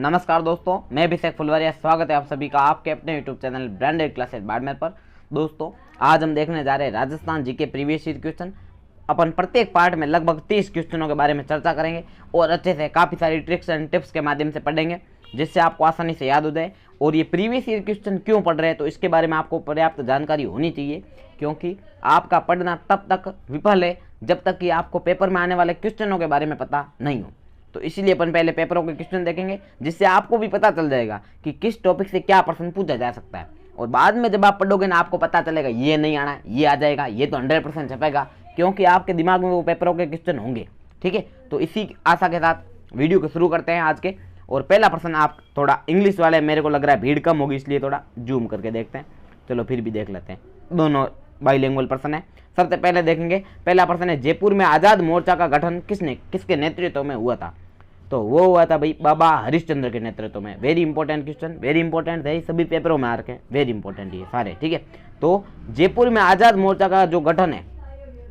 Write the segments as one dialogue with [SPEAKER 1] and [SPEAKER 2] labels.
[SPEAKER 1] नमस्कार दोस्तों, मैं अभिषेक फुलवारिया। स्वागत है आप सभी का आपके अपने YouTube channel branded classes Barmer पर। दोस्तों, आज हम देखने जा रहे हैं Rajasthan GK previous year question. अपन प्रत्येक पार्ट में लगभग 30 क्वेश्चनों के बारे में चर्चा करेंगे और अच्छे से काफ़ी सारी ट्रिक्स एंड टिप्स के माध्यम से पढ़ेंगे, जिससे आपको आसानी से याद हो जाए। और ये प्रीवियस ईयर क्वेश्चन क्यों पढ़ रहे हैं, तो इसके बारे में आपको पर्याप्त जानकारी होनी चाहिए, क्योंकि आपका पढ़ना तब तक विफल है जब तक कि आपको पेपर में आने वाले क्वेश्चनों के बारे में पता नहीं हो। तो इसीलिए अपन पहले पेपरों के क्वेश्चन देखेंगे, जिससे आपको भी पता चल जाएगा कि किस टॉपिक से क्या प्रश्न पूछा जा सकता है। और बाद में जब आप पढ़ोगे ना, आपको पता चलेगा ये नहीं आना, ये आ जाएगा, ये तो 100% छपेगा, क्योंकि आपके दिमाग में वो पेपरों के क्वेश्चन होंगे। ठीक है, तो इसी आशा के साथ वीडियो को शुरू करते हैं आज के। और पहला प्रश्न आप थोड़ा इंग्लिश वाले, मेरे को लग रहा है भीड़ कम होगी, इसलिए थोड़ा जूम करके देखते हैं। चलो फिर भी देख लेते हैं, दोनों बाइलिंगुअल प्रश्न है। सबसे पहले देखेंगे, पहला प्रश्न है, जयपुर में आज़ाद मोर्चा का गठन किसके नेतृत्व में हुआ था? तो वो हुआ था भाई बाबा हरिश्चंद्र के नेतृत्व में। Very important question, very important है, सभी पेपरों में आ रखे हैं, वेरी इंपॉर्टेंट ये सारे। ठीक है, तो जयपुर में आज़ाद मोर्चा का जो गठन है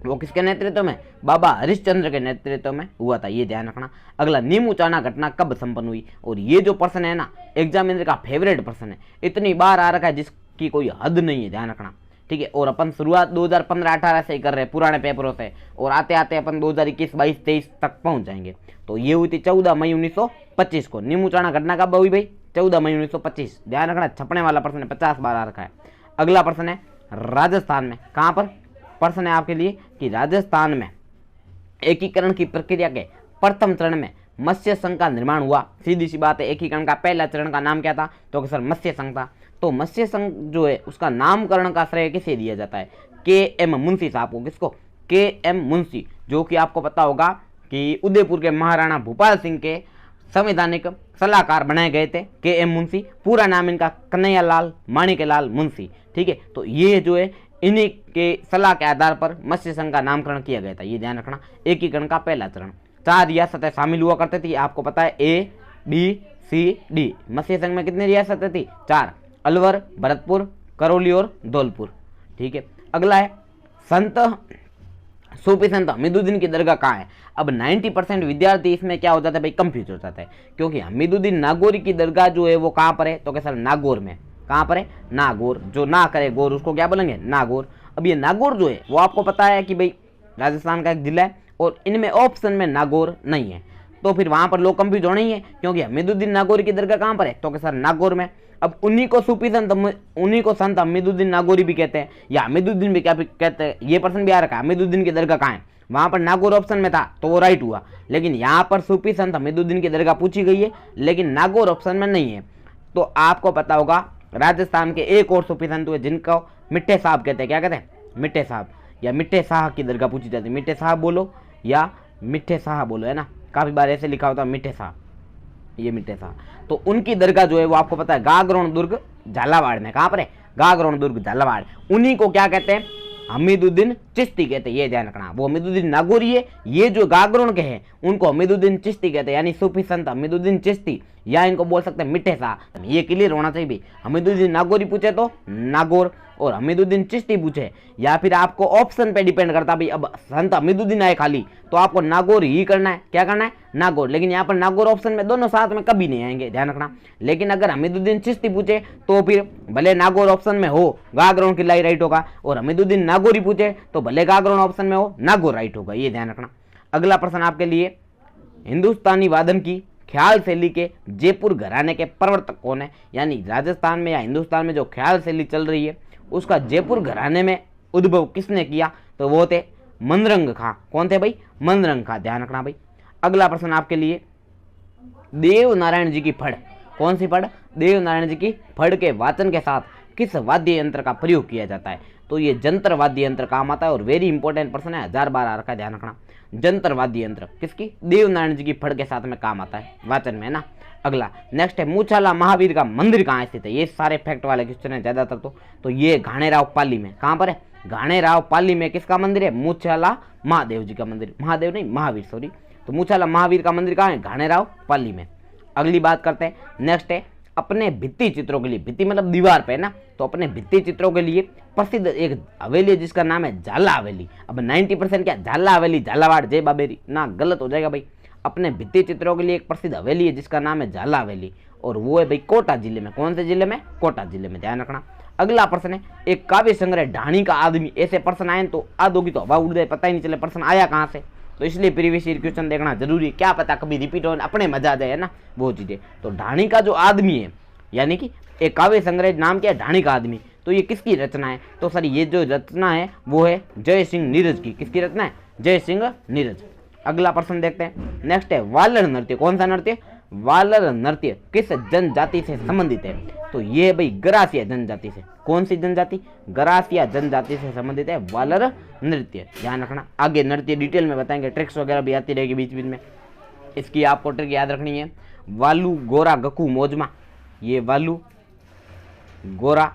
[SPEAKER 1] वो किसके नेतृत्व में? बाबा हरिश्चंद्र के नेतृत्व में हुआ था, ये ध्यान रखना। अगला, नीमूचाना घटना कब संपन्न हुई? और ये जो प्रश्न है ना, एग्जामिनर का फेवरेट प्रश्न है, इतनी बार आ रखा है जिसकी कोई हद नहीं है, ध्यान रखना। ठीक है, और अपन शुरुआत 2015-18 से ही कर रहे हैं, पुराने पेपरों से, और आते आते अपन 2021, 22, 23 तक पहुंच जाएंगे। तो ये हुई थी 14 मई 1925 को। नीमूचाना घटना कब हुई भाई? 14 मई 1925। ध्यान रखना, छपने वाला प्रश्न है, 50 बार आ रखा है। अगला प्रश्न है, राजस्थान में कहाँ पर? प्रश्न है आपके लिए कि राजस्थान में एकीकरण की प्रक्रिया के प्रथम चरण में मत्स्य संघ का निर्माण हुआ। सीधी सी बात है, एकीकरण का पहला चरण का नाम क्या था? तो सर मत्स्य संघ था। तो मत्स्य संघ जो है उसका नामकरण का श्रेय किसे दिया जाता है? के.एम. मुंशी साहब को। किसको? के.एम. मुंशी, जो कि आपको पता होगा कि उदयपुर के महाराणा भूपाल सिंह के संवैधानिक सलाहकार बनाए गए थे, के.एम. मुंशी। पूरा नाम इनका कन्हैयालाल माणिक्यलाल मुंशी। ठीक है, तो ये जो है इन्हीं के सलाह के आधार पर मत्स्य संघ का नामकरण किया गया था, ये ध्यान रखना। एकीकरण का पहला चरण। 4 रियासतें शामिल हुआ करते थी, आपको पता है, ए, बी, सी, डी। मत्स्य संघ में कितनी रियासतें थी? 4, अलवर, भरतपुर, करौली और धौलपुर। ठीक है, अगला है, संत सूफी संत हमीदुद्दीन की दरगाह कहाँ है? अब 90% विद्यार्थी इसमें क्या हो जाता है भाई, कंफ्यूज हो जाता है, क्योंकि हमीदुद्दीन नागौरी की दरगाह जो है वो कहाँ पर है? तो क्या सर नागौर में। कहाँ पर है? नागौर। जो ना करे गौर उसको क्या बोलेंगे? नागौर। अब ये नागौर जो है वो आपको पता है कि भाई राजस्थान का एक जिला है, और इनमें ऑप्शन में नागौर नहीं है, तो फिर वहां पर लोग कंफ्यूज होने ही है, क्योंकि हमीदुद्दीन नागौरी की दरगाह कहाँ पर है? तो क्या सर नागौर में। अब उन्हीं को सूफी संत, उन्हीं को संत हमीदुद्दीन नागौरी भी कहते हैं, या हमीदुद्दीन भी क्या भी कहते हैं, ये प्रश्न भी आ रखा है, हमीदुद्दीन की दरगाह कहाँ है? वहां पर नागौर ऑप्शन में था तो वो राइट हुआ, लेकिन यहाँ पर सूफी संत हमीदुद्दीन की दरगाह पूछी गई है, लेकिन नागौर ऑप्शन में नहीं है। तो आपको पता होगा राजस्थान के एक और सूफी संत हुए जिनको मिट्ठे साहब कहते हैं। क्या कहते हैं? मिट्ठे साहब, या मिट्ठे शाह की दरगाह पूछी जाती है। मिट्ठे साहब बोलो या मिट्ठे शाह बोलो, है ना, काफी बार ऐसे लिखा होता है मिट्ठे शाह, ये मिट्ठे शाह। तो उनकी दरगाह जो है वो आपको पता है गागरोन दुर्ग झालावाड़ में। कहाँ पर है? गागरोन दुर्ग झालावाड़। उन्हीं को क्या कहते हैं? हमीदुद्दीन चिश्ती कहते हैं, ये ध्यान रखना। वो हमीदुद्दीन नागौरी है, ये जो गागरोन के हैं उनको हमीदुद्दीन चिश्ती कहते हैं, यानी सूफी संत हमीदुद्दीन चिश्ती, या इनको बोल सकते हैं मिट्ठे शाह। ये क्लियर होना चाहिए भी, हमीदुद्दीन नागौरी पूछे तो नागौर, और हमीदुद्दीन चिश्ती पूछे, या फिर आपको ऑप्शन पे डिपेंड करता भाई। अब संत हमीदुद्दीन आए खाली तो आपको नागौर ही करना है। क्या करना है? नागौर। लेकिन यहाँ पर नागौर ऑप्शन में दोनों साथ में कभी नहीं आएंगे, ध्यान रखना। लेकिन अगर हमीदुद्दीन चिश्ती पूछे तो फिर भले नागौर ऑप्शन में हो, गागरोन किला ही राइट होगा, और हमीदुद्दीन नागौरी पूछे तो भले गागरोन ऑप्शन में हो, नागौर राइट होगा, ये ध्यान रखना। अगला प्रश्न आपके लिए, हिंदुस्तानी वादन की ख्याल शैली के जयपुर घराने के प्रवर्तक कौन है? यानी राजस्थान में या हिंदुस्तान में जो ख्याल शैली चल रही है उसका जयपुर घराने में उद्भव किसने किया? तो वो थे मनरंग खां। कौन थे भाई? मनरंग खां, ध्यान रखना भाई। अगला प्रश्न आपके लिए, देव नारायण जी की फड़, कौन सी फड़? देव नारायण जी की फड़ के वाचन के साथ किस वाद्य यंत्र का प्रयोग किया जाता है? तो ये जंतर वाद्य यंत्र काम आता है, और वेरी इंपॉर्टेंट प्रश्न है, 1000 बार आ रखा है, ध्यान रखना। जंतर वाद्य यंत्र किसकी? देव नारायण जी की फड़ के साथ में काम आता है वाचन में, है ना। अगला नेक्स्ट है, मूछाला महावीर का मंदिर कहाँ स्थित है? ये सारे फैक्ट वाले क्वेश्चन है ज्यादातर। तो ये घाणेराव पाली में। कहाँ पर है? घाणेराव पाली में किसका मंदिर है? मूछाला महादेव जी का मंदिर, महादेव नहीं महावीर, सॉरी। तो मूछाला महावीर का मंदिर कहाँ है? घाणेराव पाली में। अगली बात करते हैं, नेक्स्ट है, अपने भित्ति चित्रों के लिए, भित्ति मतलब दीवार पे ना, तो अपने भित्ति चित्रों के लिए प्रसिद्ध एक हवेली है जिसका नाम है झाला हवेली। अब 90% क्या झाला हवेली झालावाड़ जय बाबेरी ना, गलत हो जाएगा भाई। अपने भित्ति चित्रों के लिए एक प्रसिद्ध हवेली है जिसका नाम है झाला हवेली, और वो है भाई कोटा जिले में। कौन से जिले में? कोटा जिले में, ध्यान रखना। अगला प्रश्न है, एक काव्य संग्रह ढाणी का आदमी। ऐसे प्रश्न आए तो आधो की तो हवा उड़ जाए, पता ही नहीं चले प्रश्न आया कहाँ से। तो इसलिए प्रीवियस ईयर क्वेश्चन देखना जरूरी है, क्या पता कभी रिपीट हो, अपने मजा आ जाए ना वो चीजें। तो ढाणी का जो आदमी है, यानी कि एक काव्य संग्रह, नाम क्या है? ढाणी का आदमी। तो ये किसकी रचना है? तो सर ये जो रचना है वो है जय सिंह नीरज की। किसकी रचना है? जय सिंह नीरज। अगला प्रश्न देखते हैं, नेक्स्ट है वालर नृत्य। कौन सा नृत्य? वालर नृत्य किस जनजाति से संबंधित है? तो ये भाई गरासिया जनजाति से। कौन सी जनजाति? गरासिया जनजाति से संबंधित है वालर नृत्य, ध्यान रखना। आगे नृत्य डिटेल में बताएंगे, ट्रिक्स वगैरह भी आती रहेगी बीच बीच में, इसकी आपको ट्रिक याद रखनी है। वालू गोरा गकू मोजमा, ये वालू गोरा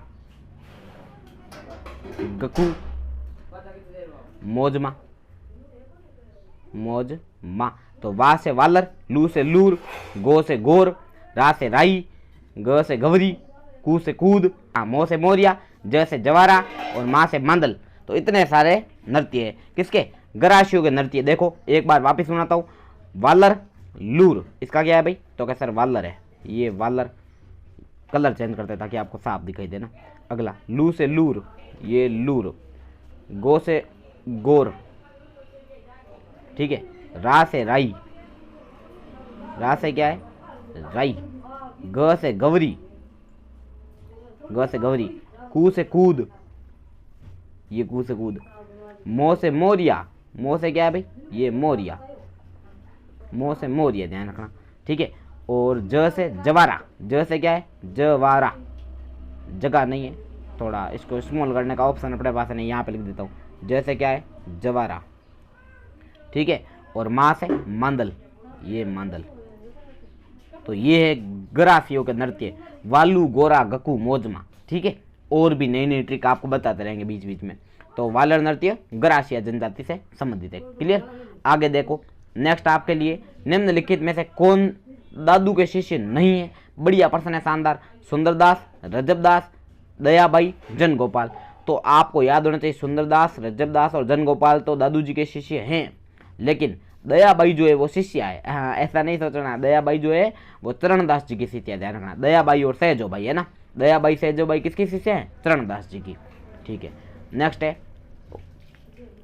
[SPEAKER 1] गकू मोजमा, मोजमा। तो वा से वालर, लू से लूर, गो से गोर, रा से राई, ग से गवरी, कू से कूद, मो से मोरिया, ज से जवारा और माँ से मांदल। तो इतने सारे नृत्य है किसके? गरासियों के नृत्य। देखो एक बार वापिस सुनाता हूँ, वालर लूर, इसका क्या है भाई? तो क्या सर वालर है, ये वालर। कलर चेंज करते हैं ताकि आपको साफ दिखाई दे ना। अगला लू से लूर, ये लूर। गो से गोर, ठीक है। रा से राई, रा से क्या है? राई। ग से गवरी, ग से गवरी। कू से कूद, ये कू से कूद। मो से मोरिया, मो से क्या है भाई? ये मोरिया, मो से मोरिया, ध्यान रखना, ठीक है। और ज से जवारा, ज से क्या है? जवारा, जगह नहीं है, थोड़ा इसको स्मॉल करने का ऑप्शन अपने पास नहीं, यहाँ पे लिख देता हूँ। ज से क्या है? जवारा, ठीक है। और माँ से मांदल, ये मांदल। तो ये है गरासियों के नृत्य, वालू गोरा गकू मोजमा, ठीक है। और भी नई नई ट्रिक आपको बताते रहेंगे बीच बीच में। तो वालर नृत्य गरासिया जनजाति से संबंधित है, क्लियर। आगे देखो, नेक्स्ट आपके लिए, निम्नलिखित में से कौन दादू के शिष्य नहीं है? बढ़िया प्रश्न है, शानदार। सुंदरदास, रजबदास, दयाबाई, जनगोपाल। तो आपको याद होना चाहिए, सुंदरदास, रजबदास और जनगोपाल तो दादू जी के शिष्य हैं, लेकिन दयाबाई जो है वो शिष्य है। हाँ, ऐसा नहीं सोचना, दयाबाई जो है वो चरणदास जी की शिष्य है, ध्यान रखना। दयाबाई और सहजोबाई है ना, दयाबाई सहजोबाई किसकी शिष्य है? चरणदास जी की, ठीक है। नेक्स्ट है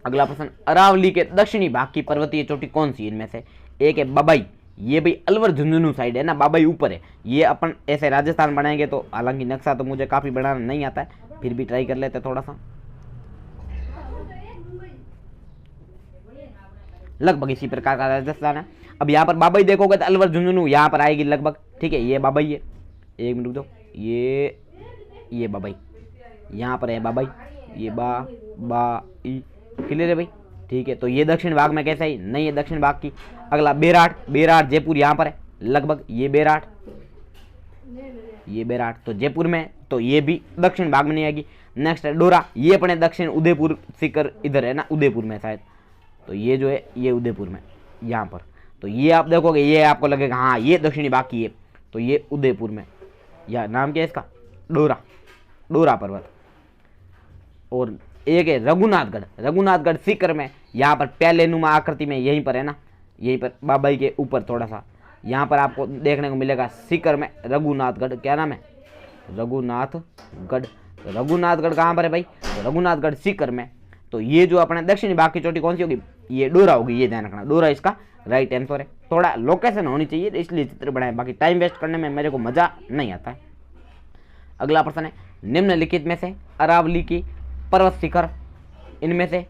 [SPEAKER 1] अगला प्रश्न, अरावली के दक्षिणी भाग की पर्वतीय चोटी कौन सी इनमें से? एक है बाबाई, ये भाई अलवर झुंझुनू साइड है ना, बाबाई ऊपर है। ये अपन ऐसे राजस्थान बनाएंगे तो, हालांकि नक्शा तो मुझे काफी बनाना नहीं आता है, फिर भी ट्राई कर लेते थोड़ा सा। लगभग इसी प्रकार का राजस्थान है। अब यहाँ पर बाबाई देखोगे तो अलवर झुंझुनू यहाँ पर आएगी लगभग, ठीक है। ये बाबाई है, एक मिनट रुक दो, ये बाबाई यहाँ पर है, बाबाई, ये बाई, क्लियर है भाई, ठीक है। तो ये दक्षिण भाग में कैसे है? नहीं है दक्षिण भाग की। अगला बेराट, बेराट जयपुर यहाँ पर है लगभग, ये बेराट, ये बेराट तो जयपुर में, तो ये भी दक्षिण भाग में नहीं आएगी। नेक्स्ट है डोरा, ये अपने दक्षिण उदयपुर सीकर इधर है ना, उदयपुर में शायद, तो ये जो है ये उदयपुर में यहाँ पर। तो ये आप देखोगे, ये आपको लगेगा हाँ ये दक्षिणी भाग की है, तो ये उदयपुर में। यह नाम क्या है इसका? डोरा, डोरा पर्वत। और एक है रघुनाथगढ़, रघुनाथगढ़ सीकर में, यहाँ पर प्याले नुमा आकृति में, यहीं पर है ना, यहीं पर बाबाई के ऊपर थोड़ा सा, यहाँ पर आपको देखने को मिलेगा सीकर में रघुनाथगढ़। क्या नाम है? रघुनाथगढ़। रघुनाथगढ़ कहाँ पर है भाई? तो रघुनाथगढ़ सीकर में। तो ये जो अपने दक्षिणी भाग की चोटी कौन सी होगी? ये डोरा होगी, ये ध्यान रखना, डोरा इसका राइट आंसर है। थोड़ा लोकेशन होनी चाहिए इसलिए चित्र बनाए, बाकी टाइम वेस्ट करने में मेरे को मजा नहीं आता है। अगला प्रश्न है, निम्नलिखित में से अरावली की पर्वत शिखर इनमें से,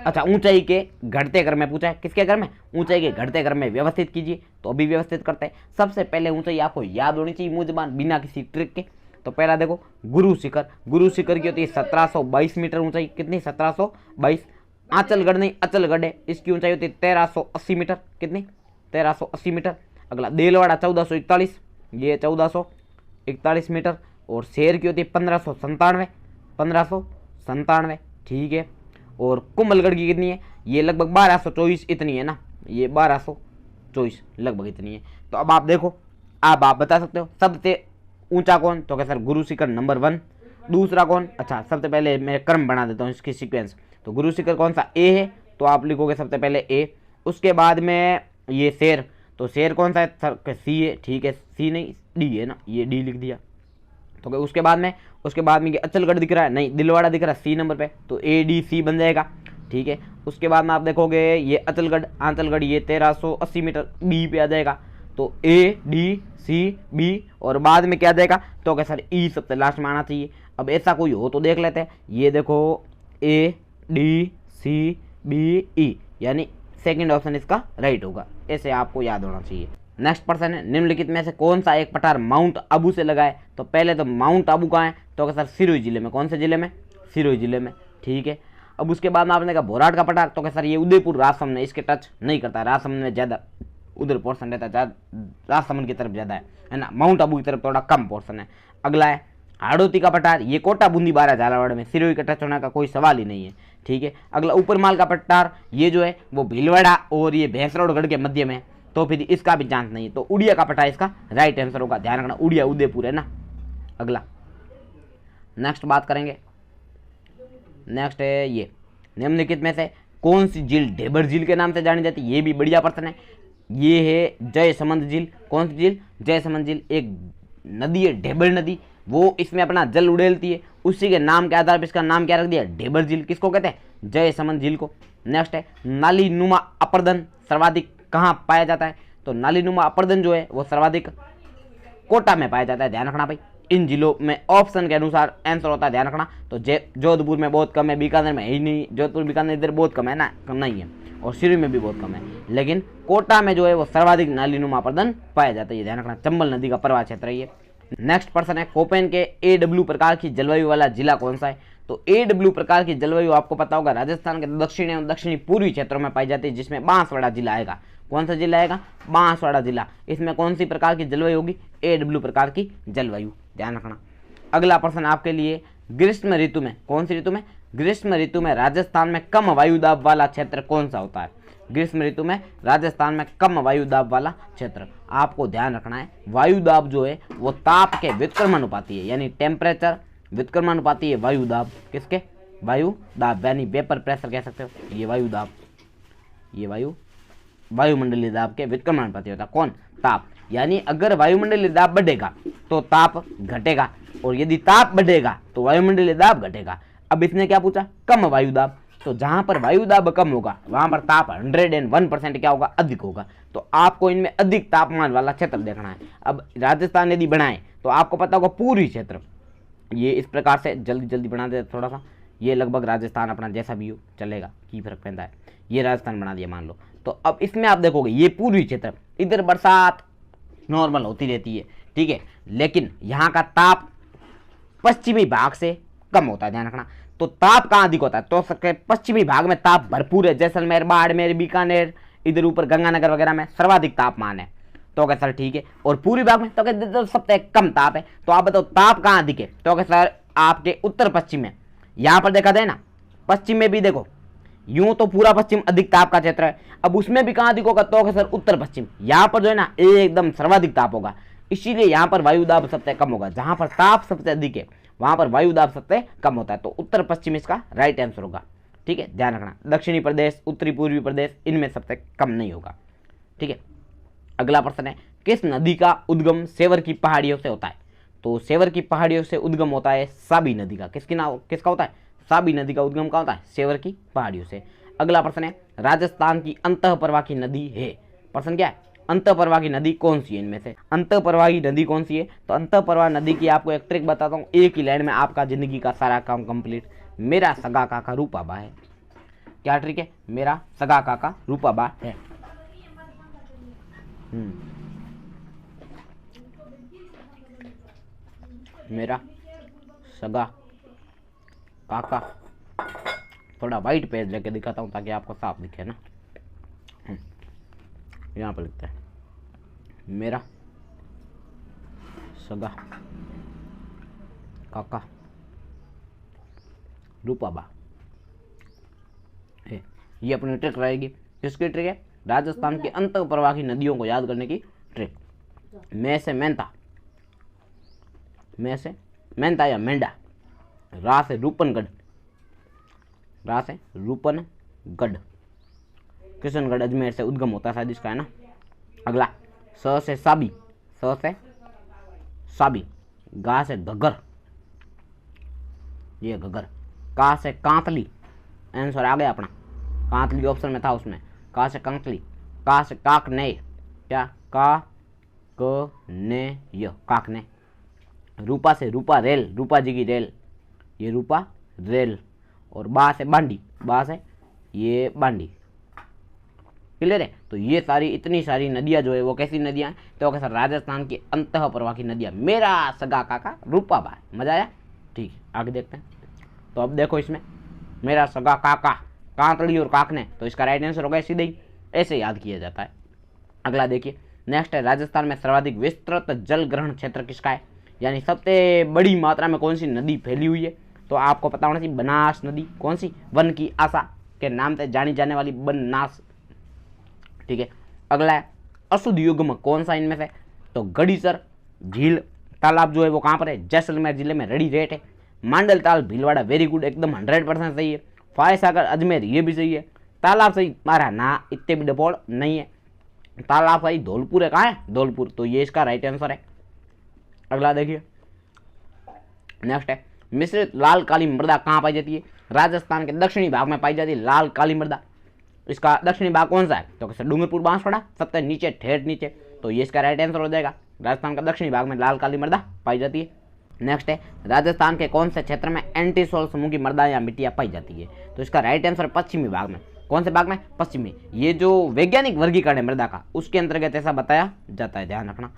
[SPEAKER 1] अच्छा ऊंचाई के घटते क्रम में पूछा है, किसके क्रम में? ऊंचाई के घटते क्रम में व्यवस्थित कीजिए। तो अभी व्यवस्थित करते हैं। सबसे पहले ऊंचाई आपको याद होनी चाहिए मुझबान, बिना किसी ट्रिक के। तो पहला देखो गुरु शिखर, गुरु शिखर की होती है 1722 मीटर ऊंचाई। कितनी? 1722। आंचलगढ़ नहीं, अचलगढ़ है, इसकी ऊंचाई होती है 1380 मीटर। कितनी? 1380 मीटर। अगला देलवाड़ा 1441, ये 1441 मीटर। और शेर की होती है 1597, 1597, ठीक है। और कुंभलगढ़ की कितनी है? ये लगभग 1224 इतनी है ना, ये 1224 लगभग इतनी है। तो अब आप देखो, अब आप बता सकते हो सबसे ऊंचा कौन? तो क्या सर गुरु शिखर नंबर 1। दूसरा कौन? अच्छा सबसे पहले मैं क्रम बना देता हूँ इसकी सीक्वेंस। तो गुरु शिखर कौन सा? ए है, तो आप लिखोगे सबसे पहले ए। उसके बाद में ये शेर, तो शेर कौन सा है सर? सी है, ठीक है, सी नहीं डी है ना, ये डी लिख दिया। तो उसके बाद में ये अचलगढ़ दिख रहा है, नहीं दिलवाड़ा दिख रहा है सी नंबर पे, तो ए डी सी बन जाएगा, ठीक है। उसके बाद में आप देखोगे ये आंचलगढ़ ये 1380 मीटर बी पे आ जाएगा, तो ए डी सी बी, और बाद में क्या जाएगा तो क्या सर ई सबसे लास्ट में आना चाहिए। अब ऐसा कोई हो तो देख लेते हैं, ये देखो A D C B E, यानी सेकंड ऑप्शन इसका राइट होगा, ऐसे आपको याद होना चाहिए। नेक्स्ट पर्सन है, निम्नलिखित में से कौन सा एक पठार माउंट आबू से लगा है? तो पहले तो माउंट आबू कहाँ है? तो क्या सर सिरोही जिले में। कौन से जिले में? सिरोही जिले में, ठीक है। अब उसके बाद में आपने कहा बोराट का पठार, तो क्या सर ये उदयपुर राजसमंद, इसके टच नहीं करता, राजसमंद में ज़्यादा उधर पोर्सन रहता है, राजसमंद की तरफ ज़्यादा है ना, माउंट आबू की तरफ थोड़ा कम पोर्सन है। अगला है हाड़ौती का पठार, ये कोटा बूंदी बारा झालावाड़ में, सिरोही का टच होने का कोई सवाल ही नहीं है, ठीक है। अगला ऊपरमाल का पठार, ये जो है वो भीलवाड़ा और ये भैंसरोडगढ़ के मध्य में, तो फिर इसका भी चांस नहीं है, तो उड़िया का पठार इसका राइट आंसर होगा, ध्यान रखना उड़िया उदयपुर है ना। अगला नेक्स्ट बात करेंगे, नेक्स्ट है ये निम्नलिखित में से कौन सी झील ढेबर झील के नाम से जानी जाती है? ये भी बढ़िया प्रश्न है, ये है जयसमंद झील। कौन सी झील? जयसमंद झील, एक नदी है ढेबर नदी, वो इसमें अपना जल उड़ेलती है, उसी के नाम के आधार पर इसका नाम क्या रख दिया? ढेबर झील। किसको कहते हैं? जयसमंद झील को। नेक्स्ट है नाली नुमा अपर्दन सर्वाधिक कहाँ पाया जाता है? तो नाली नुमा अपर्दन जो है वो सर्वाधिक कोटा में पाया जाता है, ध्यान रखना भाई। इन जिलों में ऑप्शन के अनुसार आंसर होता है, ध्यान रखना। तो जोधपुर में बहुत कम है, बीकानेर में ही नहीं, जोधपुर बीकानेर इधर बहुत कम है ना, कम नहीं है, और सिरोही में भी बहुत कम है, लेकिन कोटा में जो है वो सर्वाधिक नालीनुमा अपर्दन पाया जाता है, ध्यान रखना। चंबल नदी का प्रवाह क्षेत्र है ये। नेक्स्ट पर्सन है कोपेन के AW प्रकार की जलवायु वाला जिला कौन सा है? तो AW प्रकार की जलवायु आपको पता होगा राजस्थान के दक्षिण एवं दक्षिणी पूर्वी क्षेत्रों में पाई जाती है, जिसमें बांसवाड़ा जिला आएगा। कौन सा जिला आएगा? बांसवाड़ा जिला। इसमें कौन सी प्रकार की जलवायु होगी? AW प्रकार की जलवायु, ध्यान रखना। अगला प्रश्न आपके लिए, ग्रीष्म ऋतु में, कौन सी ऋतु में? ग्रीष्म ऋतु में राजस्थान में कम वायुदाब वाला क्षेत्र कौन सा होता है? ग्रीष्म ऋतु में राजस्थान में कम वायुदाब वाला क्षेत्र, आपको ध्यान रखना है वायुदाब जो है वो ताप के व्युत्क्रमानुपाती है, यानी टेम्परेचर व्युत्क्रमानुपाती है वायुदाब। किसके? वायुदाब, यानी वेपर प्रेशर कह सकते हो, ये वायुदाब, ये वायुमंडलीय दाब के व्युत्क्रमानुपाती होता है। कौन? ताप। यानी अगर वायुमंडलीय दाब बढ़ेगा तो ताप घटेगा, और यदि ताप बढ़ेगा तो वायुमंडलीय दाब घटेगा। अब इसने क्या पूछा? कम वायुदाब, तो जहां पर वायुदाब कम होगा वहां पर ताप 101% क्या होगा? अधिक होगा। तो आपको इनमें अधिक तापमान वाला क्षेत्र देखना है। अब राजस्थान यदि बनाए तो आपको पता होगा पूर्वी क्षेत्र, ये इस प्रकार से जल्दी जल्दी बना दे थोड़ा सा, ये लगभग राजस्थान अपना जैसा भी हो चलेगा, की फर्क पैदा है, ये राजस्थान बना दिया मान लो। तो अब इसमें आप देखोगे ये पूर्वी क्षेत्र, इधर बरसात नॉर्मल होती रहती है, ठीक है, लेकिन यहाँ का ताप पश्चिमी भाग से कम होता है, ध्यान रखना। तो ताप कहाँ अधिक होता है? तो पश्चिमी भाग में ताप भरपूर है, जैसलमेर, बाड़मेर, बीकानेर, इधर ऊपर गंगानगर वगैरह में सर्वाधिक तापमान है, तो क्या सर ठीक है। और पूर्वी भाग में तो क्या सबसे कम ताप है। तो आप बताओ ताप कहाँ अधिक है? तो क्या सर आपके उत्तर पश्चिम में, यहाँ पर देखा जाए ना पश्चिम में भी देखो, यूं तो पूरा पश्चिम अधिक ताप का क्षेत्र है, अब उसमें भी कहाँ अधिक होगा? तो क्या सर उत्तर पश्चिम, यहाँ पर जो है ना एकदम सर्वाधिक ताप होगा, इसीलिए यहाँ पर वायुदाब सबसे कम होगा। जहाँ पर ताप सबसे अधिक है वहां पर वायुदाब सबसे कम होता है, तो उत्तर पश्चिम इसका राइट आंसर होगा, ठीक है, ध्यान रखना। दक्षिणी प्रदेश, उत्तरी पूर्वी प्रदेश, इनमें सबसे कम नहीं होगा, ठीक है। अगला प्रश्न है, किस नदी का उद्गम सेवर की पहाड़ियों से होता है? तो सेवर की पहाड़ियों से उद्गम होता है साबी नदी का। किसका होता है? साबी नदी का उद्गम कहाँ होता है? सेवर की पहाड़ियों से। अगला प्रश्न है, राजस्थान की अंतःप्रवाही नदी है, प्रश्न क्या है? अंतःप्रवाही नदी कौन सी है इनमें से? अंतःप्रवाही नदी कौन सी है? तो अंतःप्रवाह नदी की आपको एक ट्रिक बताता हूँ, एक ही लाइन में आपका जिंदगी का सारा काम कंप्लीट। मेरा सगा काका रूपाबा है। क्या ट्रिक है? मेरा सगा काका रूपाबा है। मेरा सगा काका, थोड़ा वाइट पेज लेके दिखाता हूँ ताकि आपको साफ दिखे ना। यहाँ पर लिखते हैं, मेरा सगा काका रूपाबा है। ये अपनी ट्रिक रहेगी। किसकी ट्रिक है? राजस्थान की अंतःप्रवाही नदियों को याद करने की ट्रिक। मैं से मेंता, मैं से मेंता या मेंढा, रा से रूपनगढ़, रा से रूपनगढ़, किशनगढ़ अजमेर से उद्गम होता है शायद इसका, है ना। अगला स से साबी, स से साबी, गा से घगर, ये घगर, का से कांतली, आंसर आ गया अपना, कांतली ऑप्शन में था उसमें, का से कांतली, का से काकने, क्या का क ने य, काकने, रूपा से रूपा रेल, रूपा जी की रेल, ये रूपा रेल, और बा से बांडी, बा से ये बांडी। क्लियर है। तो ये सारी इतनी सारी नदियां जो है वो कैसी नदियां हैं, तो कैसा राजस्थान की अंतः प्रवाह नदियां। मेरा सगा काका रूपा बा, मजा आया। ठीक है, आगे देखते हैं। तो अब देखो इसमें मेरा सगा काका, कांतली और काकने, तो इसका राइट आंसर होगा सीधे ही, ऐसे याद किया जाता है। अगला देखिए, नेक्स्ट है राजस्थान में सर्वाधिक विस्तृत जल ग्रहण क्षेत्र किसका है, यानी सबसे बड़ी मात्रा में कौन सी नदी फैली हुई है। तो आपको पता होना चाहिए बनास नदी, कौन सी, वन की आशा के नाम से जानी जाने वाली बनास। ठीक है। अगला है अशुद्ध युग्म कौन सा इनमें से, तो गड़ीसर झील तालाब जो है वो कहाँ पर है, जैसलमेर जिले में रड़ी रेट है। मांडल ताल भीलवाड़ा, वेरी गुड, एकदम 100% सही है। फाय सागर अजमेर, ये भी सही है। तालाब सही मारा ना, इतने भी डपोड़ नहीं है। तालाब सही धौलपुर है, कहाँ है धौलपुर, तो ये इसका राइट आंसर है। अगला देखिए, नेक्स्ट है मिश्रित लाल काली मृदा कहाँ पाई जाती है, राजस्थान के दक्षिणी भाग में पाई जाती है लाल काली मृदा। इसका दक्षिणी भाग कौन सा है, तो कैसे डूंगरपुर बांसवाड़ा, सबसे नीचे ठेठ नीचे, तो ये इसका राइट आंसर हो जाएगा। राजस्थान का दक्षिणी भाग में लाल काली मृदा पाई जाती है। नेक्स्ट है राजस्थान के कौन से क्षेत्र में एंटीसोल समूह की मृदा या मिट्टियाँ पाई जाती है, तो इसका राइट आंसर पश्चिमी भाग में। कौन से भाग में, पश्चिमी। ये जो वैज्ञानिक वर्गीकरण है मृदा का, उसके अंतर्गत ऐसा बताया जाता है, ध्यान रखना।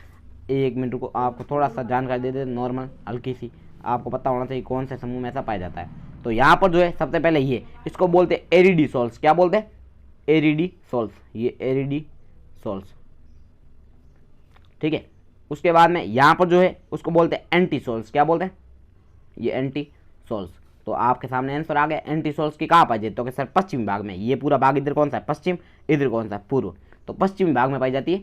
[SPEAKER 1] एक मिनट को आपको थोड़ा सा जानकारी दे देते, नॉर्मल हल्की सी, आपको पता होना चाहिए कौन से समूह में ऐसा पाया जाता है। तो यहाँ पर जो है सबसे पहले ये, इसको बोलते हैं एरिडीसोल्स, क्या बोलते हैं, एरिडीसोल्स, ये एरिडीसोल्स। ठीक है। उसके बाद में यहाँ पर जो है उसको बोलते हैं एंटीसोल्स, क्या बोलते हैं, ये एंटीसोल्स। तो आपके सामने आंसर आ गया। एंटीसोल्स की कहाँ पाई जाती है, तो सर पश्चिमी भाग में। ये पूरा भाग इधर कौन सा है, पश्चिम, इधर कौन सा है, पूर्व, तो पश्चिमी भाग में पाई जाती है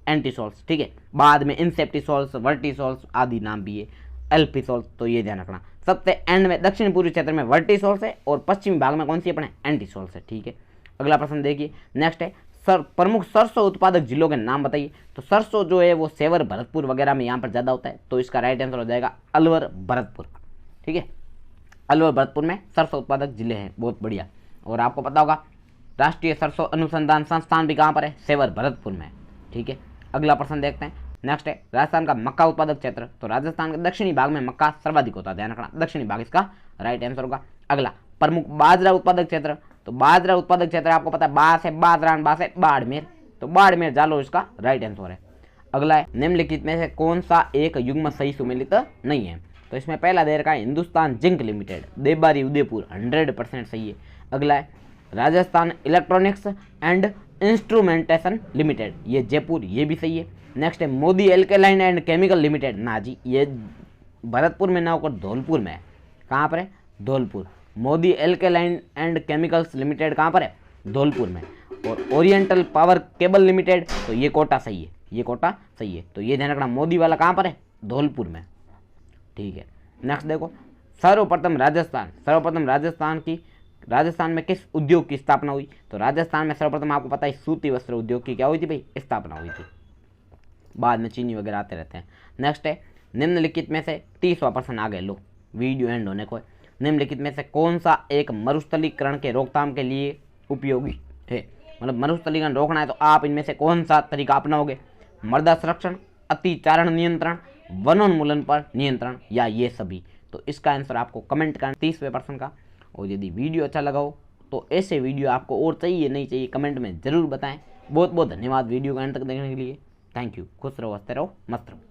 [SPEAKER 1] एंटीसोल्स। ठीक है। बाद में इंसेप्टिसोल्स, वर्टिसोल्स आदि नाम भी है, एल्पिसोल्स, तो ये ध्यान रखना। सबसे एंड में दक्षिण पूर्वी क्षेत्र में वर्टिसोल्स है और पश्चिमी भाग में कौन सी अपने एंटीसोल्स है। ठीक है। अगला प्रश्न देखिए, नेक्स्ट है प्रमुख सरसों उत्पादक जिलों के नाम बताइए। तो सरसों जो है वो सेवर भरतपुर वगैरह में यहाँ पर ज्यादा होता है, तो इसका राइट आंसर हो जाएगा अलवर भरतपुर। ठीक है। अलवर भरतपुर में सरसों उत्पादक जिले हैं, बहुत बढ़िया। और आपको पता होगा राष्ट्रीय सरसों अनुसंधान संस्थान भी कहाँ पर है, सेवर भरतपुर में। ठीक है। अगला प्रश्न देखते हैं। नेक्स्ट है राजस्थान का मक्का उत्पादक क्षेत्र। तो राजस्थान के दक्षिणी भाग में मक्का सर्वाधिक होता है, ध्यान रखना, दक्षिणी भाग इसका राइट आंसर होगा। अगला प्रमुख बाजरा उत्पादक क्षेत्र। तो बाजरा उत्पादक क्षेत्र आपको पता है बा से बाजरान, बा से बाड़मेर, तो बाड़मेर जालो इसका राइट आंसर है। अगला है निम्नलिखित में से कौन सा एक युग्म सही सुमेलित नहीं है। तो इसमें पहला दे रखा है हिंदुस्तान जिंक लिमिटेड, देबारी उदयपुर, 100% सही है। अगला है Rajasthan electronics and instrumentation limited, ये जयपुर, ये भी सही है। नेक्स्ट है Modi alkaline and chemical limited, ना जी, ये भरतपुर में ना होकर धौलपुर में है। कहाँ पर है, Dholpur. Modi alkaline and chemicals limited कहाँ पर है, धौलपुर में। और ओरिएंटल पावर केबल लिमिटेड, तो ये कोटा सही है, ये कोटा सही है। तो ये ध्यान रखना, मोदी वाला कहाँ पर है, धौलपुर में। ठीक है। नेक्स्ट देखो, सर्वप्रथम राजस्थान में किस उद्योग की स्थापना हुई। तो राजस्थान में सर्वप्रथम आपको पता है सूती वस्त्र उद्योग की क्या हुई थी भाई, स्थापना हुई थी। बाद में चीनी वगैरह आते रहते हैं। नेक्स्ट है निम्नलिखित में से 30वां प्रश्न आ गए, लो वीडियो एंड होने को है। निम्नलिखित में से कौन सा एक मरुस्थलीकरण के रोकथाम के लिए उपयोगी है, मतलब मरुस्थलीकरण रोकना है तो आप इनमें से कौन सा तरीका अपनाओगे, मृदा संरक्षण, अतिचारण नियंत्रण, वनोन्मूलन पर नियंत्रण, या ये सभी। तो इसका आंसर आपको कमेंट करना 30वें प्रश्न का। और यदि वीडियो अच्छा लगा हो तो ऐसे वीडियो आपको और चाहिए नहीं चाहिए कमेंट में ज़रूर बताएं। बहुत बहुत धन्यवाद वीडियो को अंत तक देखने के लिए। Thank you. खुश रहो, हंसते रहो, मस्त रहो।